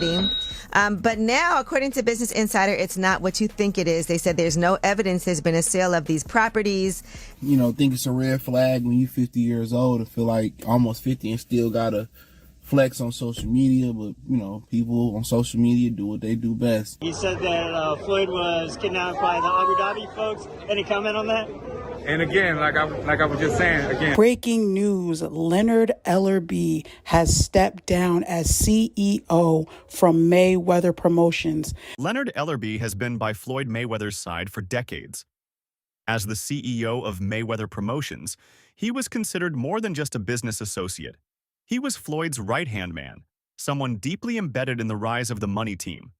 city. But now, according to Business Insider, it's not what you think it is. They said there's no evidence there's been a sale of these properties. You know, think it's a red flag when you're 50 years old and feel like almost 50 and still gotta flex on social media. But, you know, people on social media do what they do best. He said that Floyd was kidnapped by the Abu Dhabi folks. Any comment on that? And again, like I was just saying, again. Breaking news, Leonard Ellerbe has stepped down as CEO from Mayweather Promotions. Leonard Ellerbe has been by Floyd Mayweather's side for decades. As the CEO of Mayweather Promotions, he was considered more than just a business associate. He was Floyd's right-hand man, someone deeply embedded in the rise of the money team.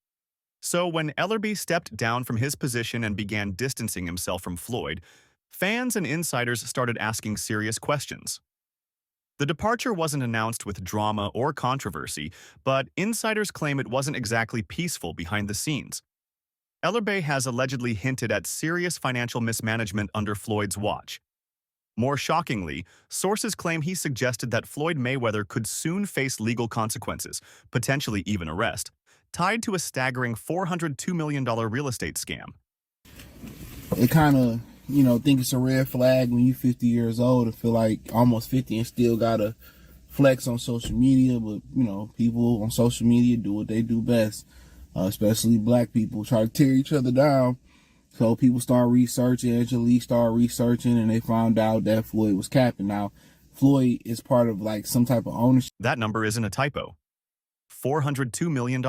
So when Ellerbe stepped down from his position and began distancing himself from Floyd, fans and insiders started asking serious questions. The departure wasn't announced with drama or controversy, but insiders claim it wasn't exactly peaceful behind the scenes. Ellerbe has allegedly hinted at serious financial mismanagement under Floyd's watch. More shockingly, sources claim he suggested that Floyd Mayweather could soon face legal consequences, potentially even arrest, tied to a staggering $402 million real estate scam. It kind of, you know, think it's a red flag when you're 50 years old and feel like almost 50 and still gotta flex on social media. But, you know, people on social media do what they do best, especially black people, try to tear each other down. So people start researching, Angela started researching, and they found out that Floyd was capping. Now, Floyd is part of like some type of ownership. That number isn't a typo. $402 million.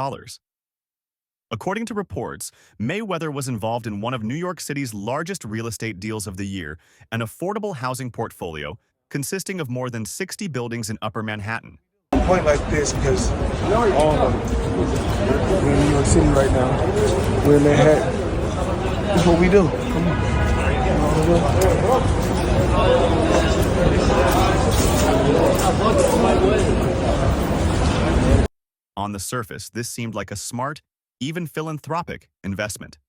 According to reports, Mayweather was involved in one of New York City's largest real estate deals of the year, an affordable housing portfolio consisting of more than 60 buildings in Upper Manhattan. A point like this because all of them. We're in New York City right now. We're in Manhattan. That's what we do. Come on. On the surface, this seemed like a smart, even philanthropic investment.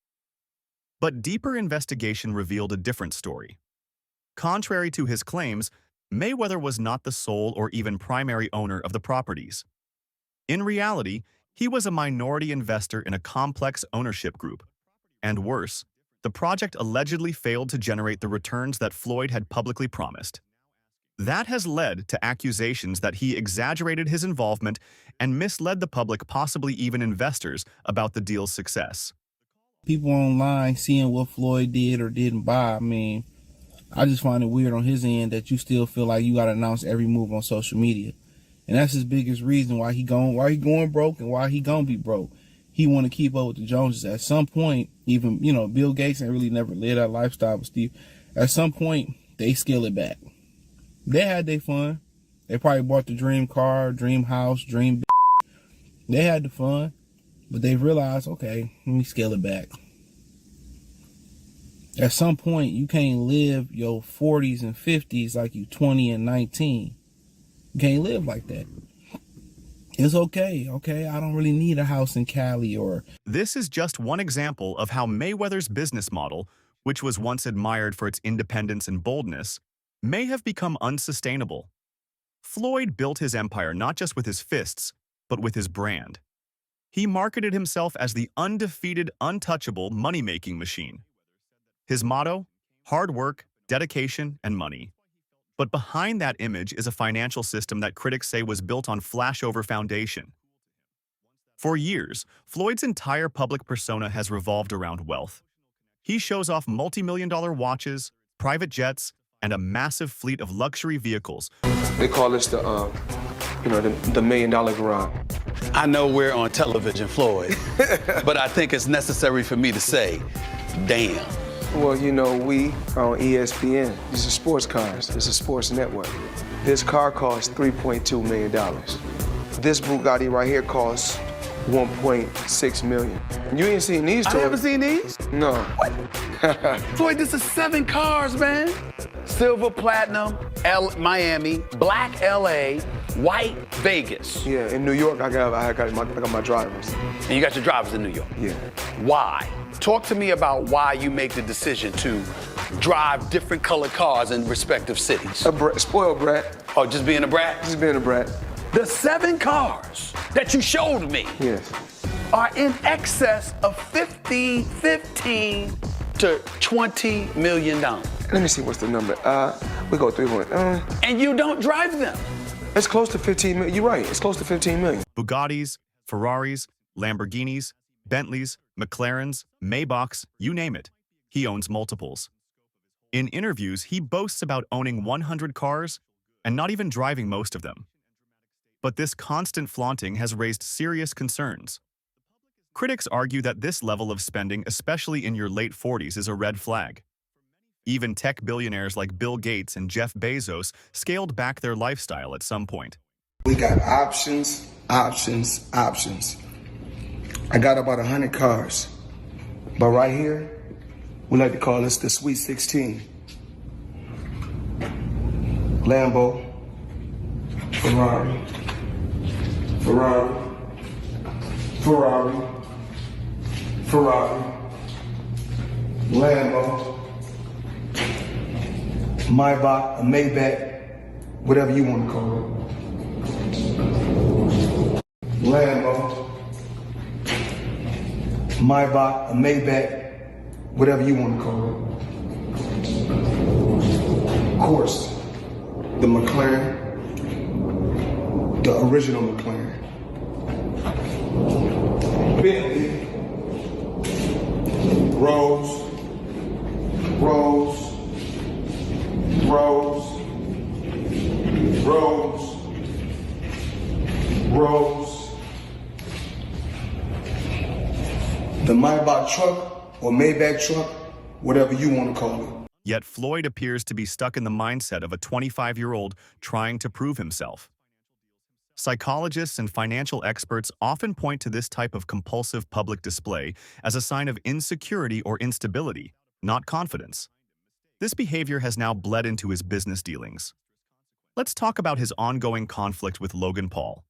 But deeper investigation revealed a different story. Contrary to his claims, Mayweather was not the sole or even primary owner of the properties. In reality, he was a minority investor in a complex ownership group. And worse, the project allegedly failed to generate the returns that Floyd had publicly promised. That has led to accusations that he exaggerated his involvement and misled the public, possibly even investors, about the deal's success. People online seeing what Floyd did or didn't buy, I mean, I just find it weird on his end that you still feel like you got to announce every move on social media. And that's his biggest reason why he going broke and why he gonna be broke. He want to keep up with the Joneses. At some point, even, you know, Bill Gates ain't really never lived that lifestyle with Steve. At some point, they scale it back. They had their fun. They probably bought the dream car, dream house, dream. They had the fun, but they realized, okay, let me scale it back. At some point, you can't live your 40s and 50s like you 20 and 19. You can't live like that. It's okay, I don't really need a house in Cali or... This is just one example of how Mayweather's business model, which was once admired for its independence and boldness, may have become unsustainable. Floyd built his empire not just with his fists, but with his brand. He marketed himself as the undefeated, untouchable money-making machine. His motto: hard work, dedication, and money. But behind that image is a financial system that critics say was built on flashover foundation. For years, Floyd's entire public persona has revolved around wealth. He shows off multi-million-dollar watches, private jets, and a massive fleet of luxury vehicles. They call this the $1 million garage. I know we're on television, Floyd, but I think it's necessary for me to say, damn. Well, you know, we are on ESPN. These are sports cars. It's a sports network. This car costs $3.2 million. This Bugatti right here costs $1.6 million. You ain't seen these toys. I haven't seen these? No. What? Floyd, this is 7 cars, man. Silver, platinum, Miami, black LA, white Vegas. Yeah, in New York, I got my drivers. And you got your drivers in New York? Yeah. Why? Talk to me about why you make the decision to drive different colored cars in respective cities. Spoiled brat. Oh, just being a brat? Just being a brat. The 7 cars that you showed me Yes. are in excess of $15 to $20 million. Let me see what's the number. We go 300. And you don't drive them. It's close to 15 million. You're right. It's close to 15 million. Bugattis, Ferraris, Lamborghinis, Bentleys, McLarens, Maybachs, you name it. He owns multiples. In interviews, he boasts about owning 100 cars and not even driving most of them. But this constant flaunting has raised serious concerns. Critics argue that this level of spending, especially in your late 40s, is a red flag. Even tech billionaires like Bill Gates and Jeff Bezos scaled back their lifestyle at some point. We got options, options, options. I got about 100 cars. But right here, we like to call this the Sweet 16. Lambo, Ferrari, Ferrari, Ferrari, Ferrari, Lambo, Maybach, a Maybach, whatever you want to call it. Lambo, Maybach, a Maybach, whatever you want to call it. Of course, the McLaren, the original McLaren. Bentley, Rolls, Rolls, Rolls, Rolls, Rolls. The Maybach truck or Maybach truck, whatever you want to call it. Yet Floyd appears to be stuck in the mindset of a 25-year-old trying to prove himself. Psychologists and financial experts often point to this type of compulsive public display as a sign of insecurity or instability, not confidence. This behavior has now bled into his business dealings. Let's talk about his ongoing conflict with Logan Paul.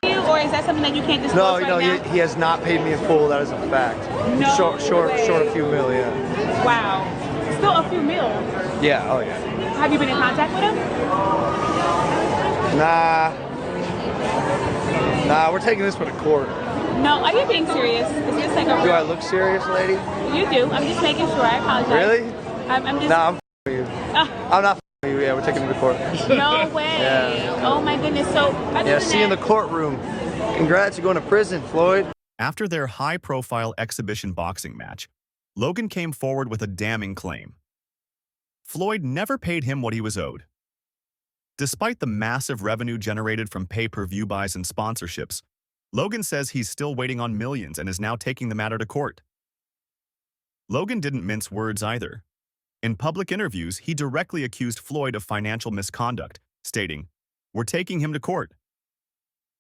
Or is that something that you can't disclose right now? He has not paid me in full. That is a fact. No short way. a few mil, yeah. Wow. Still a few mil. Yeah, oh yeah. Have you been in contact with him? Nah, we're taking this one to court. No, are you being serious? Is this like a Do I look serious, lady? You do. I'm just making sure. I apologize. Really? I'm just... Nah, I'm with you. I'm not with you. Yeah, we're taking him to court. No way. Yeah. Oh my goodness. So, Yeah, see you in the courtroom. Congrats, you're going to prison, Floyd. After their high-profile exhibition boxing match, Logan came forward with a damning claim. Floyd never paid him what he was owed. Despite the massive revenue generated from pay-per-view buys and sponsorships, Logan says he's still waiting on millions and is now taking the matter to court. Logan didn't mince words either. In public interviews, he directly accused Floyd of financial misconduct, stating, "We're taking him to court."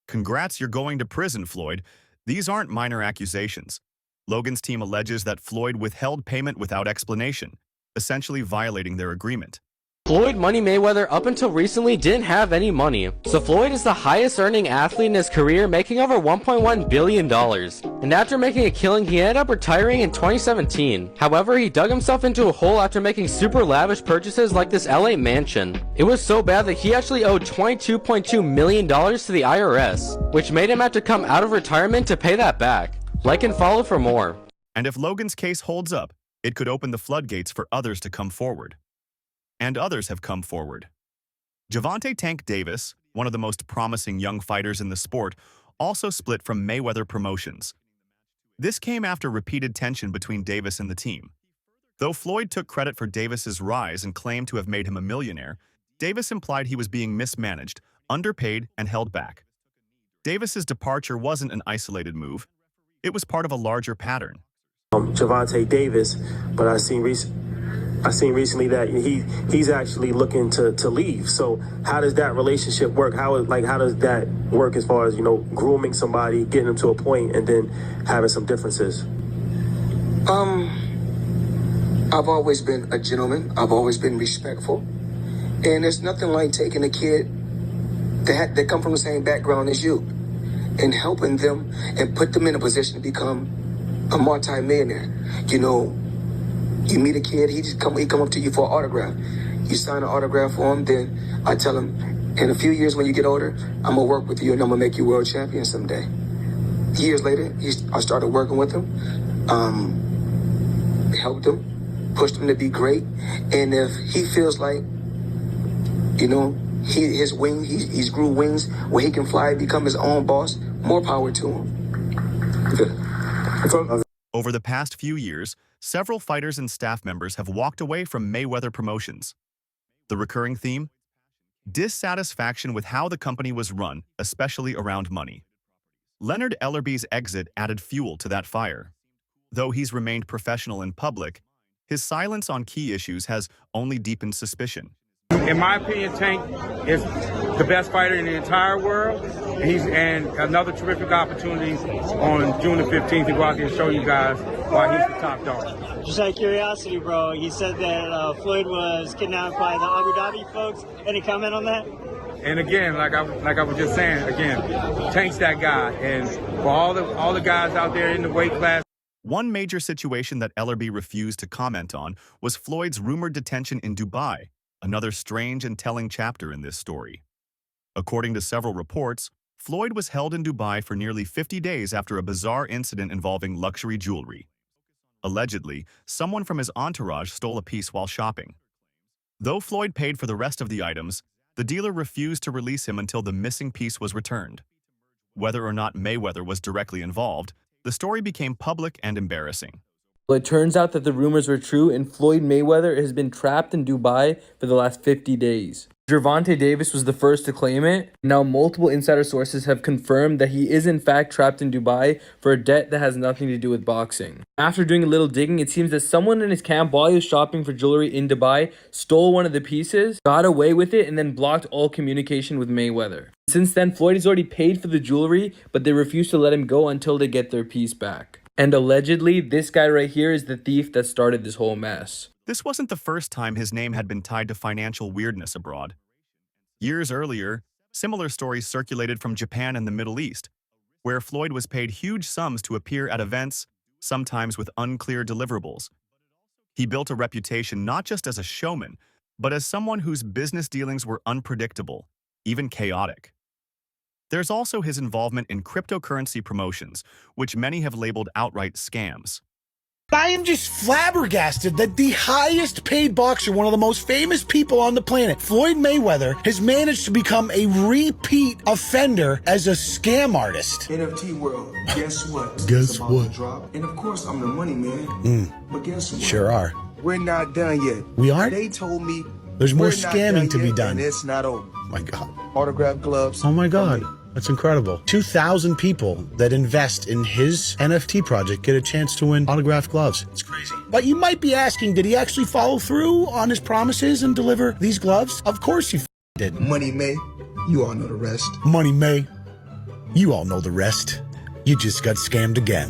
Congrats, you're going to prison, Floyd. These aren't minor accusations. Logan's team alleges that Floyd withheld payment without explanation, essentially violating their agreement. Floyd Money Mayweather up until recently didn't have any money, so Floyd is the highest earning athlete in his career, making over $1.1 billion. And after making a killing, he ended up retiring in 2017. However, he dug himself into a hole after making super lavish purchases like this LA mansion. It was so bad that he actually owed $22.2 million to the IRS, which made him have to come out of retirement to pay that back. Like and follow for more. And if Logan's case holds up, it could open the floodgates for others to come forward. And others have come forward. Gervonta Tank Davis, one of the most promising young fighters in the sport, also split from Mayweather Promotions. This came after repeated tension between Davis and the team. Though Floyd took credit for Davis's rise and claimed to have made him a millionaire, Davis implied he was being mismanaged, underpaid, and held back. Davis's departure wasn't an isolated move. It was part of a larger pattern. Gervonta Davis, but I seen recently that he's actually looking to leave. So how does that relationship work? How does that work as far as, grooming somebody, getting them to a point, and then having some differences? I've always been a gentleman. I've always been respectful. And there's nothing like taking a kid that come from the same background as you and helping them and put them in a position to become a multi-millionaire. You meet a kid, he come up to you for an autograph. You sign an autograph for him, then I tell him, In a few years when you get older, I'm gonna work with you and I'm gonna make you world champion someday. Years later, I started working with him, helped him, pushed him to be great. And if he feels like, you know, he's grew wings where he can fly, become his own boss, more power to him. Over the past few years, several fighters and staff members have walked away from Mayweather Promotions. The recurring theme? Dissatisfaction with how the company was run, especially around money. Leonard Ellerbe's exit added fuel to that fire. Though he's remained professional in public, his silence on key issues has only deepened suspicion. In my opinion, Tank is the best fighter in the entire world. And another terrific opportunity on June the 15th to go out there and show you guys why he's the top dog. Just out of curiosity, bro, he said that Floyd was kidnapped by the Abu Dhabi folks. Any comment on that? And again, like I was just saying, again, Tank's that guy. And for all the guys out there in the weight class. One major situation that Ellerbe refused to comment on was Floyd's rumored detention in Dubai, another strange and telling chapter in this story. According to several reports, Floyd was held in Dubai for nearly 50 days after a bizarre incident involving luxury jewelry. Allegedly, someone from his entourage stole a piece while shopping. Though Floyd paid for the rest of the items, the dealer refused to release him until the missing piece was returned. Whether or not Mayweather was directly involved, the story became public and embarrassing. Well, it turns out that the rumors were true, and Floyd Mayweather has been trapped in Dubai for the last 50 days. Gervonta Davis was the first to claim it. Now, multiple insider sources have confirmed that he is in fact trapped in Dubai for a debt that has nothing to do with boxing. After doing a little digging, it seems that someone in his camp, while he was shopping for jewelry in Dubai, stole one of the pieces, got away with it, and then blocked all communication with Mayweather. Since then, Floyd has already paid for the jewelry, but they refuse to let him go until they get their piece back. And allegedly, this guy right here is the thief that started this whole mess. This wasn't the first time his name had been tied to financial weirdness abroad. Years earlier, similar stories circulated from Japan and the Middle East, where Floyd was paid huge sums to appear at events, sometimes with unclear deliverables. He built a reputation not just as a showman, but as someone whose business dealings were unpredictable, even chaotic. There's also his involvement in cryptocurrency promotions, which many have labeled outright scams. I am just flabbergasted that the highest paid boxer, one of the most famous people on the planet, Floyd Mayweather, has managed to become a repeat offender as a scam artist. NFT world, guess what? Guess what? Drop. And of course, I'm the money man. But guess what? Sure are. We're not done yet. We aren't? They told me there's more we're not scamming to be yet, done. And it's not over. My God. Autograph gloves. Oh my God. That's incredible. 2,000 people that invest in his NFT project get a chance to win autographed gloves. It's crazy. But you might be asking, did he actually follow through on his promises and deliver these gloves? Of course he did. Money May, you all know the rest. Money May, you all know the rest. You just got scammed again.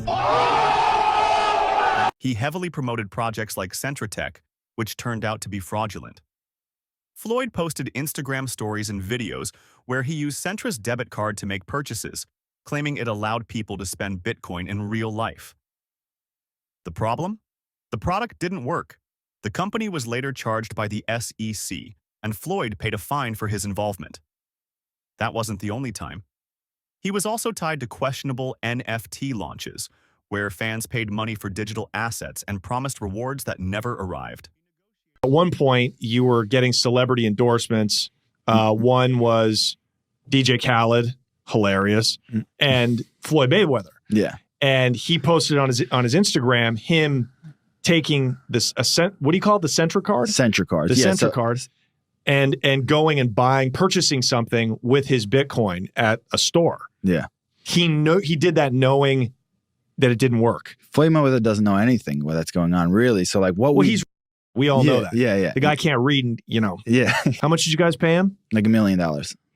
He heavily promoted projects like Centratech, which turned out to be fraudulent. Floyd posted Instagram stories and videos where he used Centra's debit card to make purchases, claiming it allowed people to spend Bitcoin in real life. The problem? The product didn't work. The company was later charged by the SEC, and Floyd paid a fine for his involvement. That wasn't the only time. He was also tied to questionable NFT launches, where fans paid money for digital assets and promised rewards that never arrived. At one point, you were getting celebrity endorsements. One was DJ Khaled, hilarious, and Floyd Mayweather. Yeah. And he posted on his Instagram him taking this what do you call it? The Centra card? Centra card. The Centra cards. And going and purchasing something with his Bitcoin at a store. Yeah. He did that knowing that it didn't work. Floyd Mayweather doesn't know anything that's going on, really. So like we all know that. Yeah. The guy can't read, Yeah. How much did you guys pay him? Like $1 million.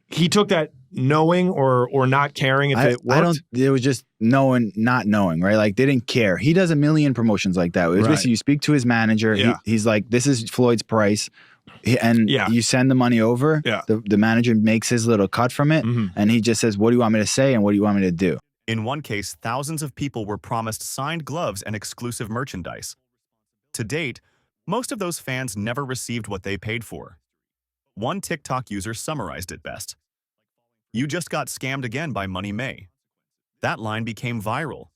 He took that knowing or not caring if it worked? It was just knowing, not knowing, right? Like they didn't care. He does a million promotions like that. It was basically you speak to his manager. Yeah. He's like, this is Floyd's price. And you send the money over. Yeah. The manager makes his little cut from it. And he just says, what do you want me to say? And what do you want me to do? In one case, thousands of people were promised signed gloves and exclusive merchandise. To date, most of those fans never received what they paid for. One TikTok user summarized it best. "You just got scammed again by Money May." That line became viral.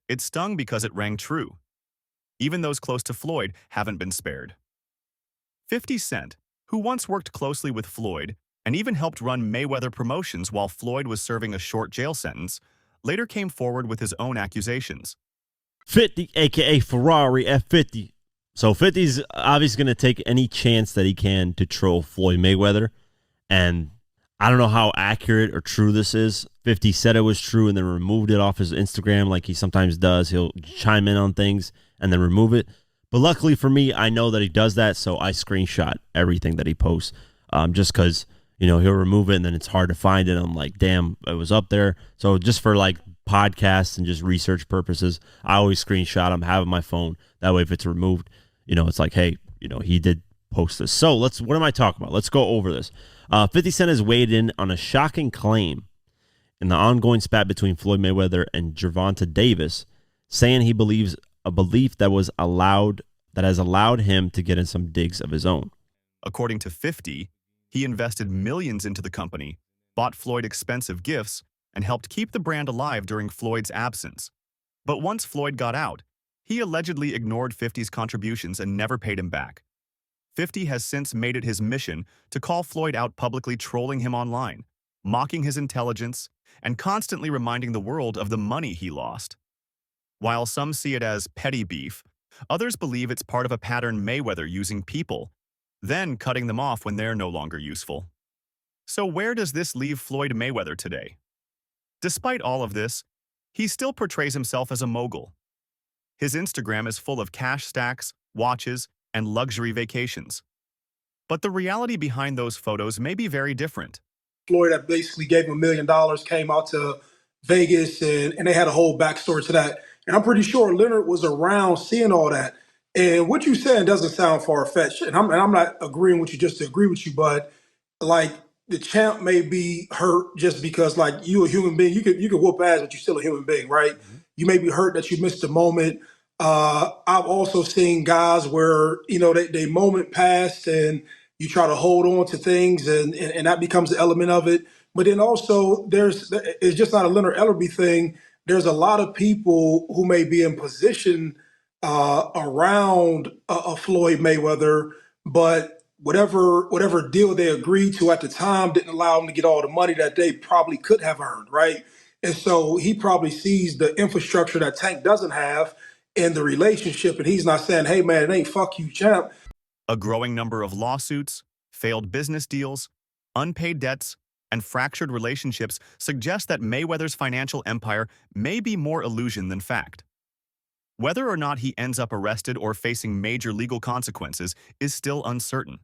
It stung because it rang true. Even those close to Floyd haven't been spared. 50 Cent, who once worked closely with Floyd and even helped run Mayweather Promotions while Floyd was serving a short jail sentence, later came forward with his own accusations. 50, a.k.a. Ferrari F50. So 50's obviously going to take any chance that he can to troll Floyd Mayweather. And I don't know how accurate or true this is. 50 said it was true and then removed it off his Instagram like he sometimes does. He'll chime in on things and then remove it. But luckily for me, I know that he does that, so I screenshot everything that he posts just because, he'll remove it and then it's hard to find it. I'm like, damn, it was up there. So just for like podcasts and just research purposes, I always screenshot them, have it on my phone. That way if it's removed, it's like, hey, he did post this. So what am I talking about? Let's go over this. 50 Cent has weighed in on a shocking claim in the ongoing spat between Floyd Mayweather and Gervonta Davis, saying he believes a belief that has allowed him to get in some digs of his own. According to 50, he invested millions into the company, bought Floyd expensive gifts, and helped keep the brand alive during Floyd's absence. But once Floyd got out, he allegedly ignored 50's contributions and never paid him back. 50 has since made it his mission to call Floyd out publicly, trolling him online, mocking his intelligence, and constantly reminding the world of the money he lost. While some see it as petty beef, others believe it's part of a pattern Mayweather using people, then cutting them off when they're no longer useful. So where does this leave Floyd Mayweather today? Despite all of this, he still portrays himself as a mogul. His Instagram is full of cash stacks, watches, and luxury vacations. But the reality behind those photos may be very different. Floyd that basically gave him $1 million, came out to Vegas, and they had a whole backstory to that. And I'm pretty sure Leonard was around seeing all that. And what you're saying doesn't sound far-fetched. And I'm not agreeing with you just to agree with you, but like the champ may be hurt just because like you a human being, you could whoop ass, but you're still a human being, right? Mm-hmm. You may be hurt that you missed a moment. I've also seen guys where, they moment passed and you try to hold on to things and that becomes an element of it. But then also it's just not a Leonard Ellerbe thing. There's a lot of people who may be in position around a Floyd Mayweather, but whatever deal they agreed to at the time didn't allow them to get all the money that they probably could have earned, right? And so he probably sees the infrastructure that Tank doesn't have in the relationship, and he's not saying, hey man, it ain't fuck you, champ. A growing number of lawsuits, failed business deals, unpaid debts, and fractured relationships suggest that Mayweather's financial empire may be more illusion than fact. Whether or not he ends up arrested or facing major legal consequences is still uncertain.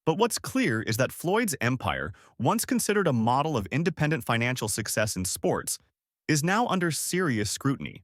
But what's clear is that Floyd's empire, once considered a model of independent financial success in sports, is now under serious scrutiny.